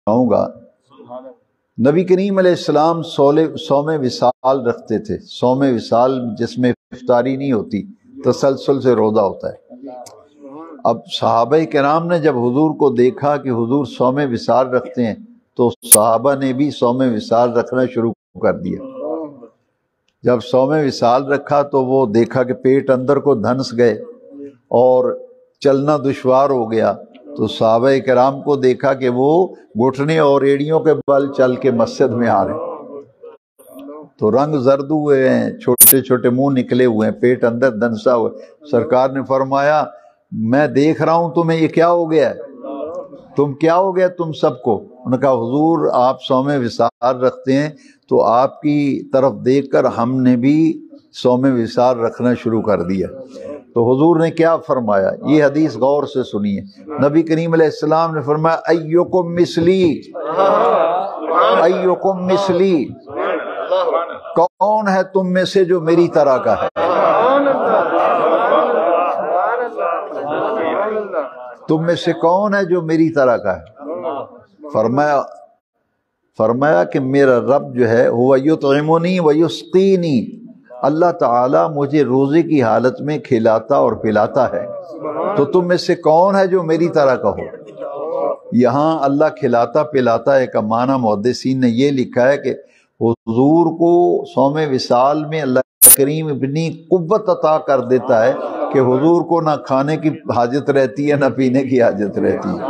سناؤں گا۔ نبی کریم علیہ السلام صوم وصال رکھتے تھے، صوم وصال جس میں افطاری نہیں ہوتی، تسلسل سے روزہ ہوتا ہے۔ اب صحابہ کرام نے جب حضور کو دیکھا کہ حضور صوم وصال رکھتے ہیں تو صحابہ نے بھی صوم وصال رکھنا شروع کر دیا۔ جب صوم وصال رکھا تو وہ دیکھا کہ پیٹ اندر کو دھنس گئے اور چلنا دشوار ہو گیا، تو صحابہ کرام کو دیکھا کہ وہ گھٹنے اور ایڑیوں کے بل چل کے مسجد میں آ رہے ہیں، تو رنگ زرد ہوئے ہیں، چھوٹے چھوٹے منہ نکلے ہوئے ہیں، پیٹ اندر دھنسا ہوا۔ سرکار نے فرمایا میں دیکھ رہا ہوں تمہیں، یہ کیا ہو گیا ہے؟ کیا ہو گیا تم سب کو؟ انہوں نے کہا حضور آپ صوم وصال رکھتے ہیں تو آپ کی طرف دیکھ کر ہم نے بھی صوم وصال رکھنا شروع کر دیا۔ تو حضور نے کیا فرمایا، یہ حدیث غور سے سنیے۔ نبی کریم علیہ السلام نے فرمایا ایکم مثلی، ایکم مثلی، کون ہے تم میں سے جو میری طرح کا ہے؟ تم میں سے کون ہے جو میری طرح کا ہے؟ فرمایا کہ میرا رب جو ہے ہوا یطعمنی ویسقینی، اللہ تعالیٰ مجھے روزے کی حالت میں کھلاتا اور پلاتا ہے، تو تم میں سے کون ہے جو میری طرح کا ہو؟ یہاں اللہ کھلاتا پلاتا ہے کا معنی محدثین نے یہ لکھا ہے کہ حضور کو صوم وصال میں اللہ کریم اتنی قوت عطا کر دیتا ہے کہ حضور کو نہ کھانے کی حاجت رہتی ہے نہ پینے کی حاجت رہتی ہے۔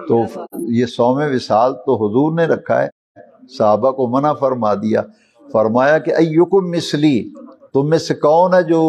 تو یہ صوم وصال تو حضور نے رکھا ہے، صحابہ کو منع فرما دیا، فرمایا کہ ایکم مثلی، تم میں سے کون ہے جو